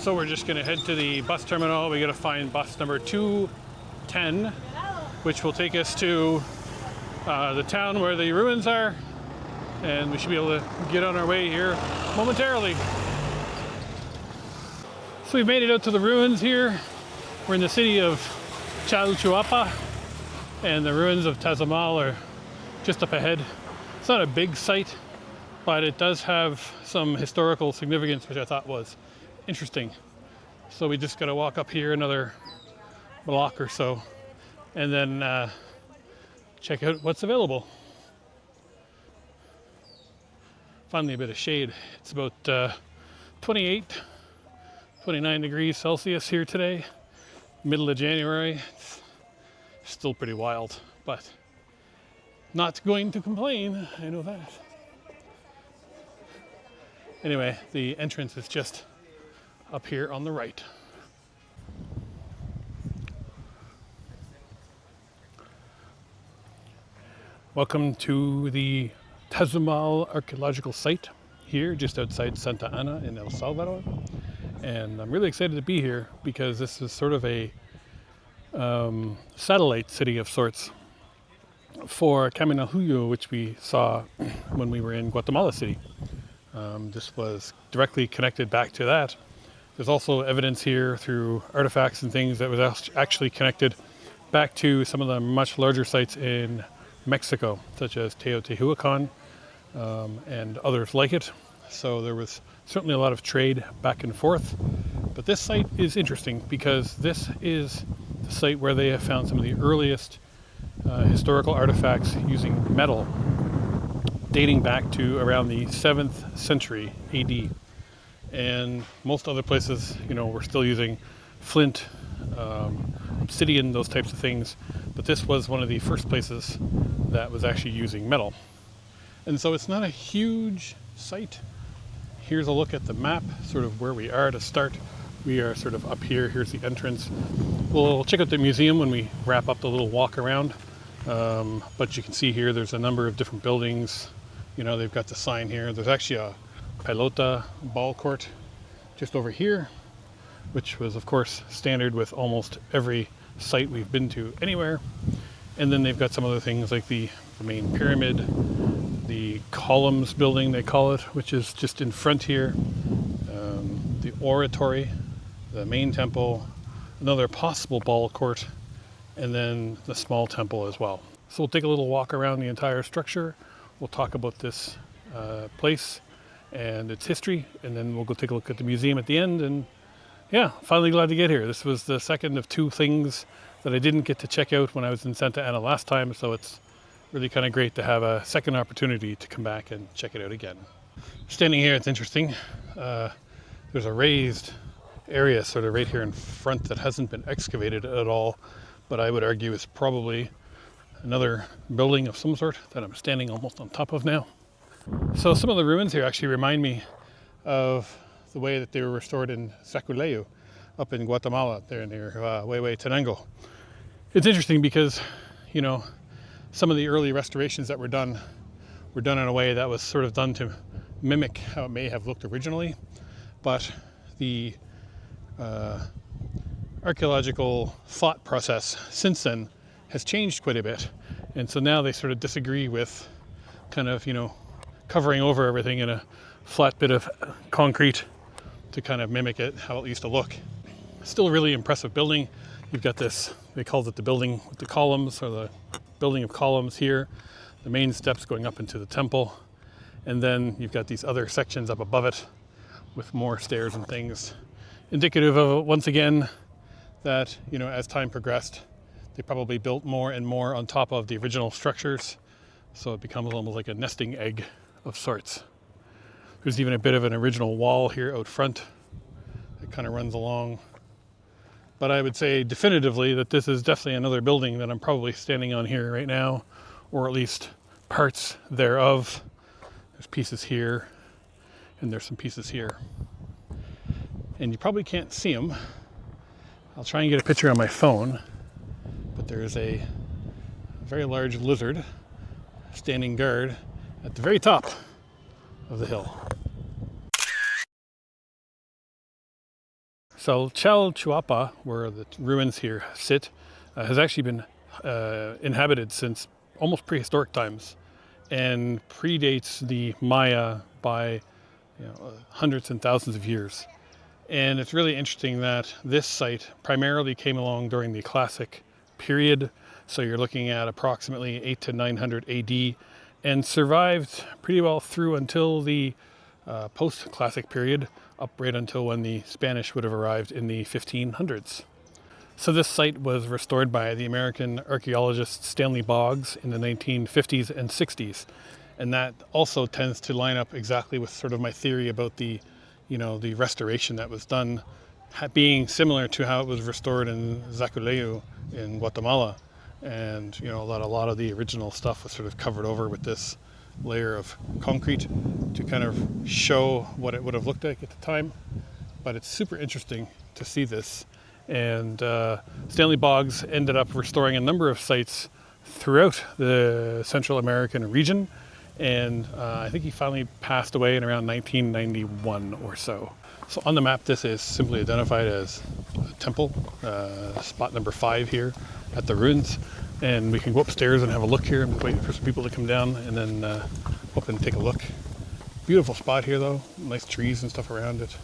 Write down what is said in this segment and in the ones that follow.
So we're just going to head to the bus terminal. We got to find bus number 210, which will take us to the town where the ruins are, and we should be able to get on our way here momentarily. So we've made it out to the ruins here. We're in the city of Chalchuapa, and the ruins of Tazumal are just up ahead. It's not a big site, but it does have some historical significance, which I thought was interesting. So we just got to walk up here another block or so, and then check out what's available. Finally a bit of shade. It's about 29 degrees Celsius here today, middle of January. It's still pretty wild, but not going to complain, I know that. Anyway, the entrance is just up here on the right. Welcome to the Tazumal archaeological site here just outside Santa Ana in El Salvador. And I'm really excited to be here because this is sort of a satellite city of sorts for Caminalhuyo, which we saw when we were in Guatemala City. This was directly connected back to that. There's also evidence here through artifacts and things that was actually connected back to some of the much larger sites in Mexico, such as Teotihuacan and others like it. So there was certainly a lot of trade back and forth. But this site is interesting because this is the site where they have found some of the earliest historical artifacts using metal, dating back to around the 7th century AD. And most other places, we're still using flint, obsidian, those types of things. But this was one of the first places that was actually using metal. And so it's not a huge site. Here's a look at the map, sort of where we are to start. We are sort of up here. Here's the entrance. We'll check out the museum when we wrap up the little walk around. But you can see here there's a number of different buildings. They've got the sign here. There's actually a pelota ball court just over here, which was of course standard with almost every site we've been to anywhere. And then they've got some other things like the main pyramid, the columns building they call it, which is just in front here, the oratory, the main temple, another possible ball court, and then the small temple as well. So we'll take a little walk around the entire structure. We'll talk about this place and its history, and then we'll go take a look at the museum at the end. And yeah, finally glad to get here. This was the second of two things that I didn't get to check out when I was in Santa Ana last time, so it's really kind of great to have a second opportunity to come back and check it out again. Standing here, it's interesting. There's a raised area sort of right here in front that hasn't been excavated at all, but I would argue is probably another building of some sort that I'm standing almost on top of now. So some of the ruins here actually remind me of the way that they were restored in Saculeyo up in Guatemala, there near Huehuetenango. It's interesting because, some of the early restorations that were done in a way that was sort of done to mimic how it may have looked originally. But the archaeological thought process since then has changed quite a bit. And so now they sort of disagree with kind of, covering over everything in a flat bit of concrete to kind of mimic it, how it used to look. Still a really impressive building. You've got this, they called it the building with the columns, or the building of columns here, the main steps going up into the temple, and then you've got these other sections up above it with more stairs and things, indicative of, once again, that, as time progressed, they probably built more and more on top of the original structures, so it becomes almost like a nesting egg of sorts. There's even a bit of an original wall here out front that kind of runs along. But I would say definitively that this is definitely another building that I'm probably standing on here right now, or at least parts thereof. There's pieces here, and there's some pieces here. And you probably can't see them. I'll try and get a picture on my phone, but there's a very large lizard standing guard at the very top of the hill. So Chalchuapa, where the ruins here sit, has actually been inhabited since almost prehistoric times and predates the Maya by hundreds and thousands of years. And it's really interesting that this site primarily came along during the Classic period. So you're looking at approximately 8 to 900 AD and survived pretty well through until the post-Classic period, up right until when the Spanish would have arrived in the 1500s. So this site was restored by the American archaeologist Stanley Boggs in the 1950s and 60s. And that also tends to line up exactly with sort of my theory about the restoration that was done being similar to how it was restored in Zaculeu in Guatemala. And, a lot of the original stuff was sort of covered over with this layer of concrete to kind of show what it would have looked like at the time. But it's super interesting to see this. And Stanley Boggs ended up restoring a number of sites throughout the Central American region. And I think he finally passed away in around 1991 or so. So on the map, this is simply identified as a temple, spot number 5 here at the ruins. And we can go upstairs and have a look here. I'm waiting for some people to come down and then up and take a look. Beautiful spot here though, nice trees and stuff around it,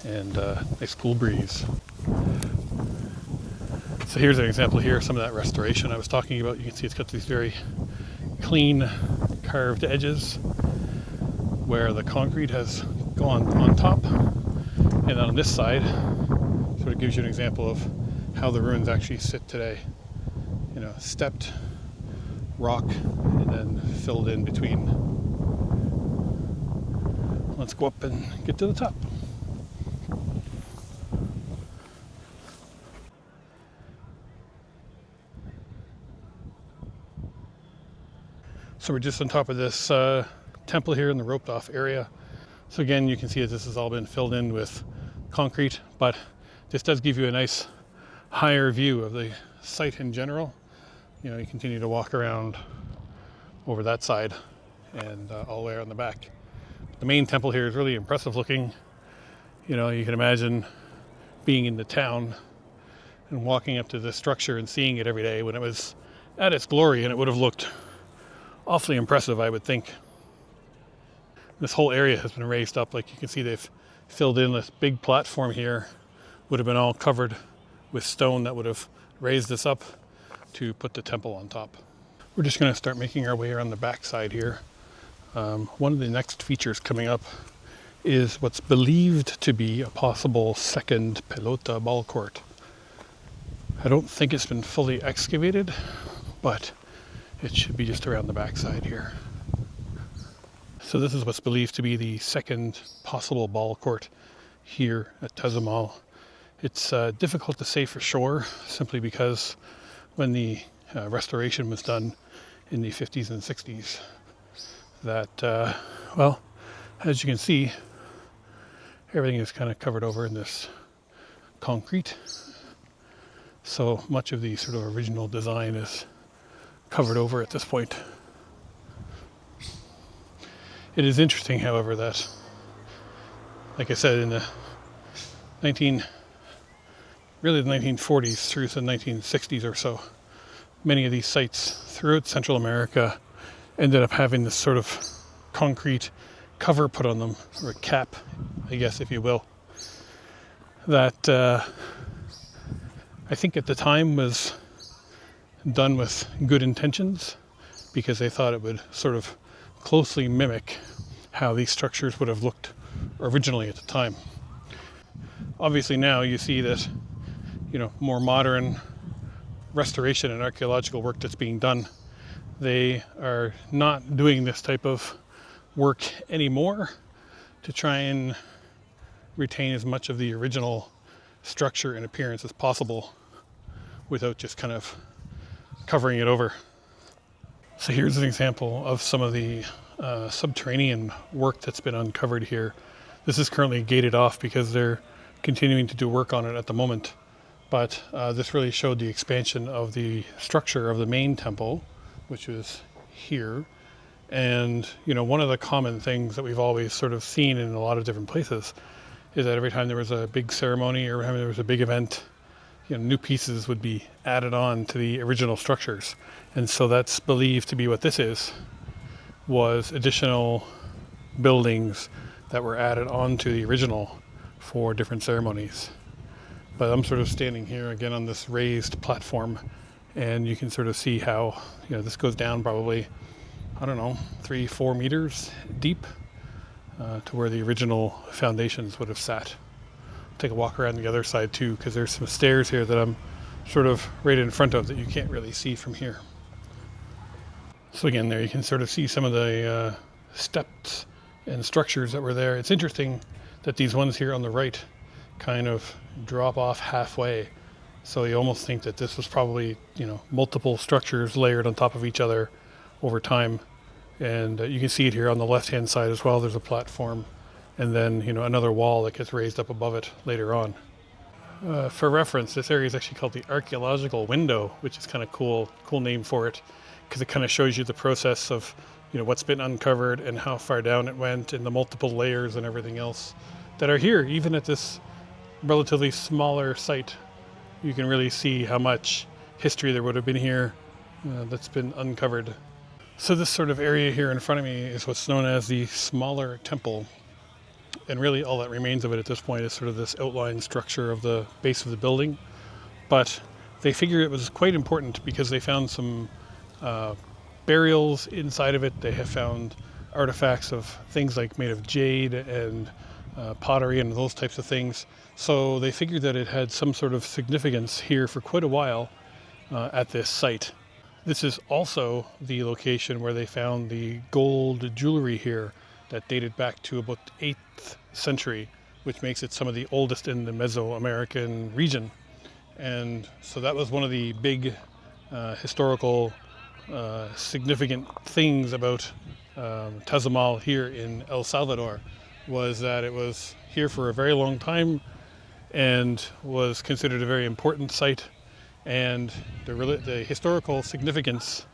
and nice cool breeze. So here's an example here of some of that restoration I was talking about. You can see it's got these very clean carved edges where the concrete has gone on top, and then on this side sort of gives you an example of how the ruins actually sit today. Stepped rock and then filled in between. Let's go up and get to the top. So we're just on top of this temple here in the roped off area. So again, you can see that this has all been filled in with concrete, but this does give you a nice higher view of the site in general. You continue to walk around over that side and all the way around the back. The main temple here is really impressive looking. You can imagine being in the town and walking up to this structure and seeing it every day when it was at its glory, and it would have looked awfully impressive, I would think. This whole area has been raised up. Like you can see, they've filled in this big platform here. Would have been all covered with stone that would have raised this up to put the temple on top. We're just going to start making our way around the back side here. One of the next features coming up is what's believed to be a possible second pelota ball court. I don't think it's been fully excavated, but it should be just around the back side here. So this is what's believed to be the second possible ball court here at Tazumal. It's difficult to say for sure, simply because when the restoration was done in the 50s and 60s, that, as you can see, everything is kind of covered over in this concrete. So much of the sort of original design is covered over at this point. It is interesting, however, that, like I said, in the 1940s through the 1960s or so, many of these sites throughout Central America ended up having this sort of concrete cover put on them, or a cap, I guess, if you will, that I think at the time was done with good intentions, because they thought it would sort of closely mimic how these structures would have looked originally at the time. Obviously now you see that, more modern restoration and archaeological work that's being done, they are not doing this type of work anymore to try and retain as much of the original structure and appearance as possible without just kind of covering it over. So here's an example of some of the subterranean work that's been uncovered here. This is currently gated off because they're continuing to do work on it at the moment. But this really showed the expansion of the structure of the main temple, which was here. And, one of the common things that we've always sort of seen in a lot of different places is that every time there was a big ceremony or every time there was a big event, new pieces would be added on to the original structures. And so that's believed to be what this was additional buildings that were added onto the original for different ceremonies. But I'm sort of standing here again on this raised platform, and you can sort of see how this goes down probably, I don't know, 3-4 meters deep to where the original foundations would have sat. Take a walk around the other side too, because there's some stairs here that I'm sort of right in front of that you can't really see from here. So again, there you can sort of see some of the steps and structures that were there. It's interesting that these ones here on the right kind of drop off halfway. So you almost think that this was probably, multiple structures layered on top of each other over time. And you can see it here on the left-hand side as well. There's a platform and then, another wall that gets raised up above it later on. For reference, this area is actually called the archaeological window, which is kind of cool name for it, because it kind of shows you the process of, what's been uncovered and how far down it went and the multiple layers and everything else that are here, even at this relatively smaller site. You can really see how much history there would have been here that's been uncovered. So this sort of area here in front of me is what's known as the smaller temple. And really all that remains of it at this point is sort of this outline structure of the base of the building. But they figured it was quite important because they found some burials inside of it. They have found artifacts of things like made of jade and pottery and those types of things. So they figured that it had some sort of significance here for quite a while at this site. This is also the location where they found the gold jewelry here that dated back to about the 8th century, which makes it some of the oldest in the Mesoamerican region. And so that was one of the big historical significant things about Tazumal here in El Salvador, was that it was here for a very long time and was considered a very important site. And the historical significance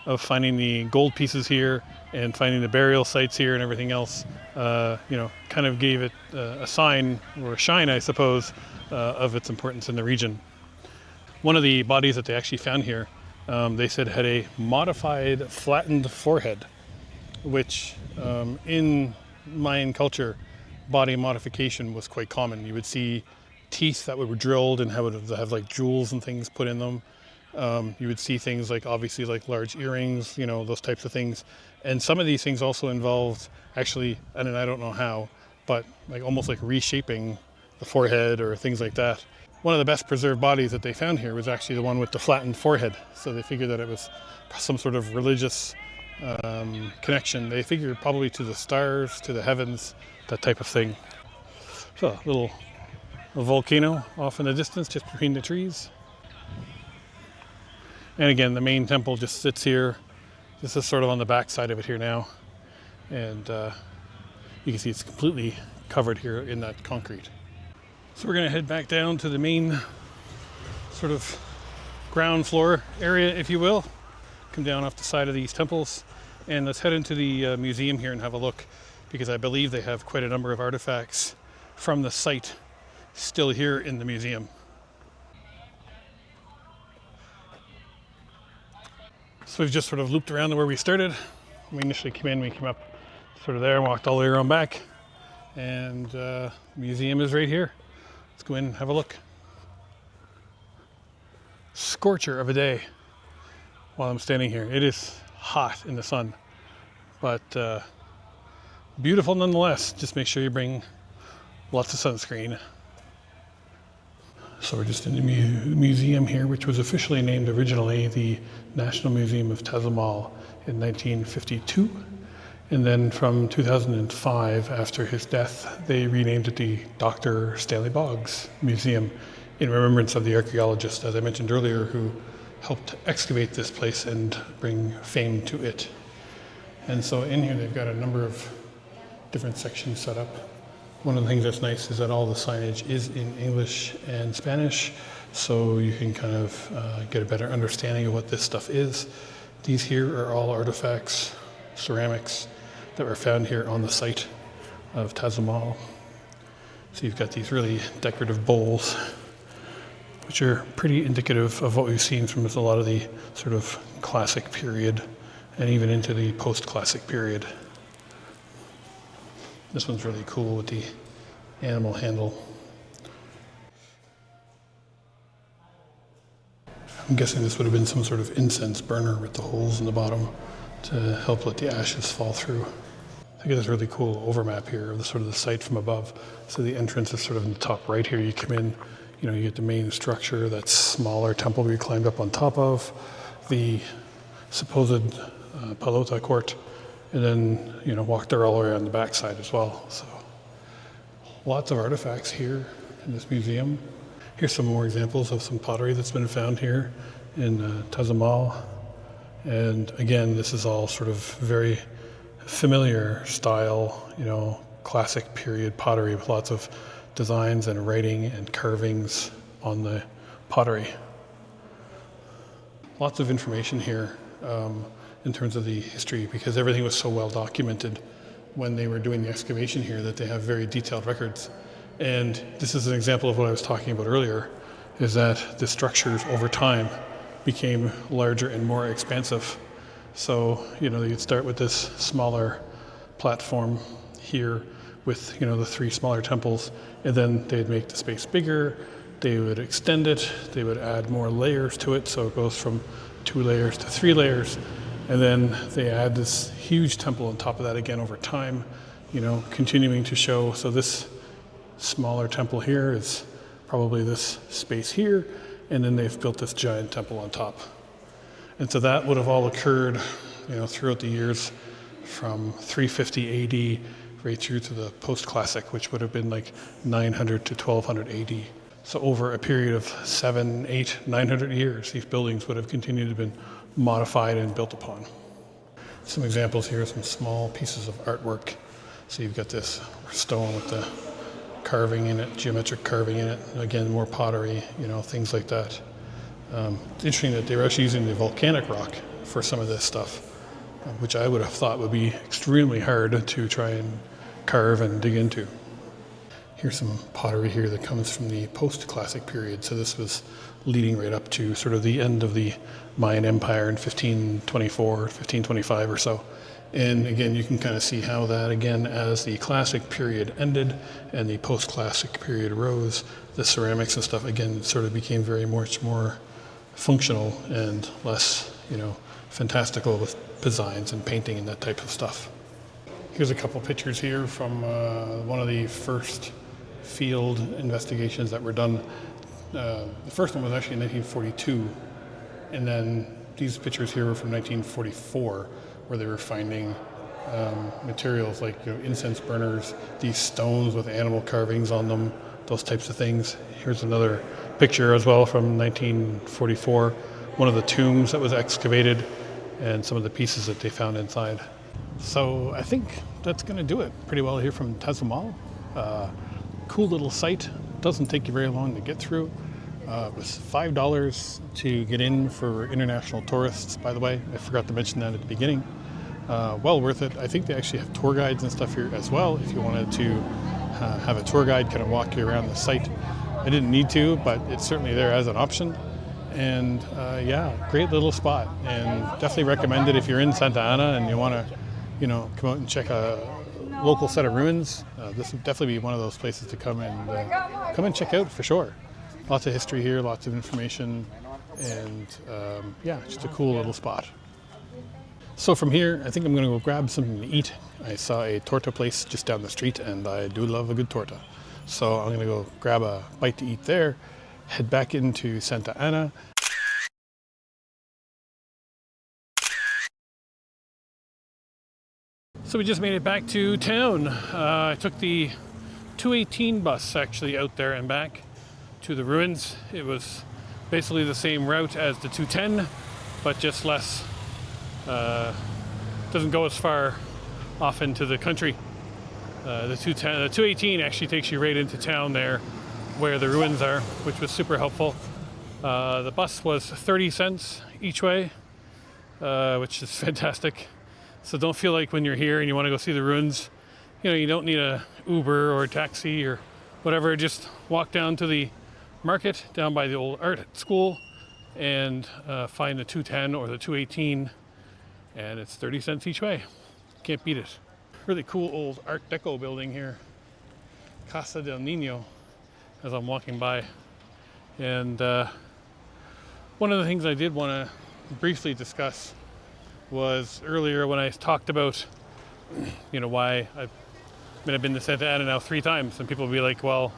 of finding the gold pieces here and finding the burial sites here and everything else, kind of gave it a sign or a shine, I suppose, of its importance in the region. One of the bodies that they actually found here, they said had a modified flattened forehead, which in Mayan culture, body modification was quite common. You would see teeth that were drilled and would have like jewels and things put in them. You would see things like, obviously, like large earrings, those types of things. And some of these things also involved actually, and I don't know how, but like almost like reshaping the forehead or things like that. One of the best preserved bodies that they found here was actually the one with the flattened forehead. So they figured that it was some sort of religious connection. They figured probably to the stars, to the heavens, that type of thing. So a volcano off in the distance, just between the trees. And again, the main temple just sits here. This is sort of on the back side of it here now. And you can see it's completely covered here in that concrete. So we're going to head back down to the main sort of ground floor area, if you will. Come down off the side of these temples. And let's head into the museum here and have a look, because I believe they have quite a number of artifacts from the site still here in the museum. So we've just sort of looped around to where we started. We initially came in, we came up sort of there and walked all the way around back. And the museum is right here. Let's go in and have a look. Scorcher of a day while I'm standing here. It is hot in the sun, but beautiful nonetheless. Just make sure you bring lots of sunscreen. So we're just in the museum here, which was officially named originally the National Museum of Tazumal in 1952. And then from 2005, after his death, they renamed it the Dr. Stanley Boggs Museum in remembrance of the archaeologist, as I mentioned earlier, who helped excavate this place and bring fame to it. And so in here, they've got a number of different sections set up. One of the things that's nice is that all the signage is in English and Spanish, so you can kind of get a better understanding of what this stuff is. These here are all artifacts, ceramics, that were found here on the site of Tazumal. So you've got these really decorative bowls, which are pretty indicative of what we've seen from a lot of the sort of classic period and even into the post-classic period. This one's really cool with the animal handle. I'm guessing this would have been some sort of incense burner with the holes in the bottom to help let the ashes fall through. I think there's a really cool overmap here of the sort of the site from above. So the entrance is sort of in the top right here. You come in, you get the main structure, that smaller temple we climbed up on top of, the supposed Palota court, and then, walk there all the way on the backside as well. So lots of artifacts here in this museum. Here's some more examples of some pottery that's been found here in Tazumal. And again, this is all sort of very familiar style, classic period pottery with lots of designs and writing and carvings on the pottery. Lots of information here in terms of the history, because everything was so well documented when they were doing the excavation here that they have very detailed records. And this is an example of what I was talking about earlier, is that the structures over time became larger and more expansive. So, you'd start with this smaller platform here with, the three smaller temples, and then they'd make the space bigger, they would extend it, they would add more layers to it, so it goes from 2 layers to 3 layers, and then they add this huge temple on top of that again over time, continuing to show. So this smaller temple here is probably this space here, and then they've built this giant temple on top. And so that would have all occurred, throughout the years from 350 AD right through to the post-classic, which would have been like 900 to 1200 AD. So over a period of 700, 800, 900 years, these buildings would have continued to been modified and built upon. Some examples here, some small pieces of artwork. So you've got this stone with the carving in it, geometric carving in it. Again, more pottery, things like that. It's interesting that they were actually using the volcanic rock for some of this stuff, which I would have thought would be extremely hard to try and carve and dig into. Here's some pottery here that comes from the post-classic period. So this was leading right up to sort of the end of the Mayan Empire in 1524, 1525 or so. And again, you can kind of see how that, again, as the classic period ended and the post-classic period rose, the ceramics and stuff, again, sort of became very much more functional and less, fantastical with designs and painting and that type of stuff. Here's a couple pictures here from one of the first field investigations that were done. The first one was actually in 1942, and then these pictures here were from 1944, where they were finding materials like incense burners, these stones with animal carvings on them, those types of things. Here's another picture as well from 1944, one of the tombs that was excavated and some of the pieces that they found inside. So I think that's going to do it pretty well here from Tazumal. Cool little site. Doesn't take you very long to get through. It was $5 to get in for international tourists, by the way. I forgot to mention that at the beginning. Well worth it. I think they actually have tour guides and stuff here as well if you wanted to have a tour guide kind of walk you around the site. I didn't need to, but it's certainly there as an option. And great little spot, and definitely recommend it if you're in Santa Ana and you want to, come out and check a local set of ruins. This would definitely be one of those places to come and check out for sure. Lots of history here, lots of information, and just a cool little spot. So from here, I think I'm going to go grab something to eat. I saw a torta place just down the street, and I do love a good torta. So I'm going to go grab a bite to eat there, head back into Santa Ana. So we just made it back to town. I took the 218 bus actually out there and back to the ruins. It was basically the same route as the 210, but just less. Doesn't go as far off into the country. The 218 actually takes you right into town there where the ruins are, which was super helpful. The bus was 30 cents each way, which is fantastic. So don't feel like when you're here and you want to go see the ruins, you don't need a Uber or a taxi or whatever, just walk down to the market down by the old art school and find the 210 or the 218, and it's 30 cents each way. Can't beat it. Really cool old Art Deco building here, Casa del Nino, as I'm walking by. And one of the things I did want to briefly discuss was earlier when I talked about, why I've been to Santa Ana now 3 times, and people will be like, well,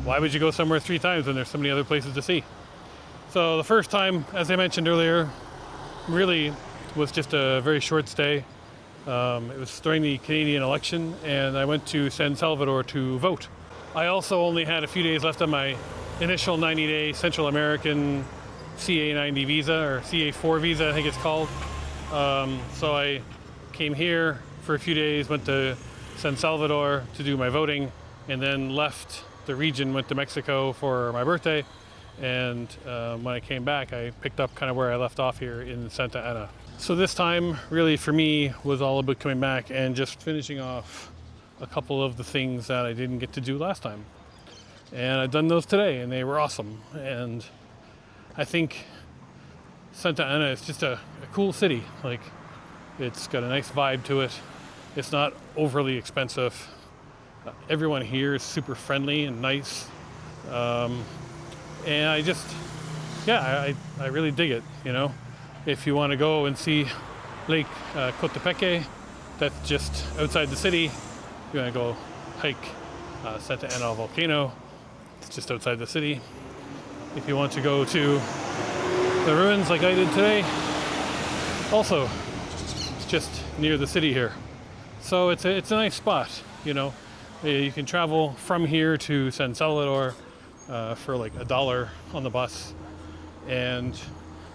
why would you go somewhere 3 times when there's so many other places to see? So the first time, as I mentioned earlier, really was just a very short stay. It was during the Canadian election, and I went to San Salvador to vote. I also only had a few days left on my initial 90-day Central American CA90 visa, or CA4 visa, I think it's called. So I came here for a few days, went to San Salvador to do my voting, and then left the region, went to Mexico for my birthday. And when I came back, I picked up kind of where I left off here in Santa Ana. So this time, really for me, was all about coming back and just finishing off a couple of the things that I didn't get to do last time. And I've done those today, and they were awesome. And I think Santa Ana is just a cool city. Like, it's got a nice vibe to it. It's not overly expensive. Everyone here is super friendly and nice. And I just, I really dig it, If you want to go and see Lake Cotepeque, that's just outside the city. You want to go hike Santa Ana volcano, it's just outside the city. If you want to go to the ruins like I did today, also, it's just near the city here. So it's a nice spot, You can travel from here to San Salvador for like $1 on the bus, and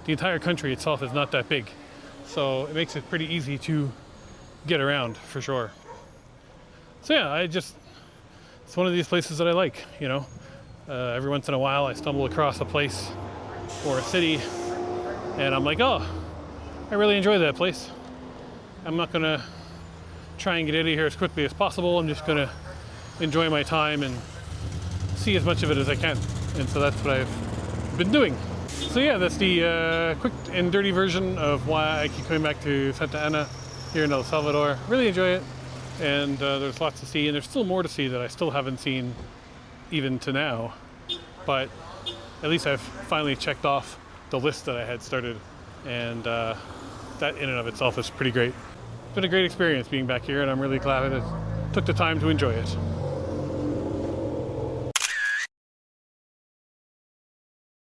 the entire country itself is not that big, so it makes it pretty easy to get around for sure. So yeah, it's one of these places that I like, every once in a while I stumble across a place or a city and I'm like, oh, I really enjoy that place. I'm not gonna try and get out of here as quickly as possible. I'm just gonna enjoy my time and see as much of it as I can. And so that's what I've been doing. So yeah, that's the quick and dirty version of why I keep coming back to Santa Ana here in El Salvador. Really enjoy it, and there's lots to see, and there's still more to see that I still haven't seen even to now. But at least I've finally checked off the list that I had started, and that in and of itself is pretty great. It's been a great experience being back here, and I'm really glad that I took the time to enjoy it.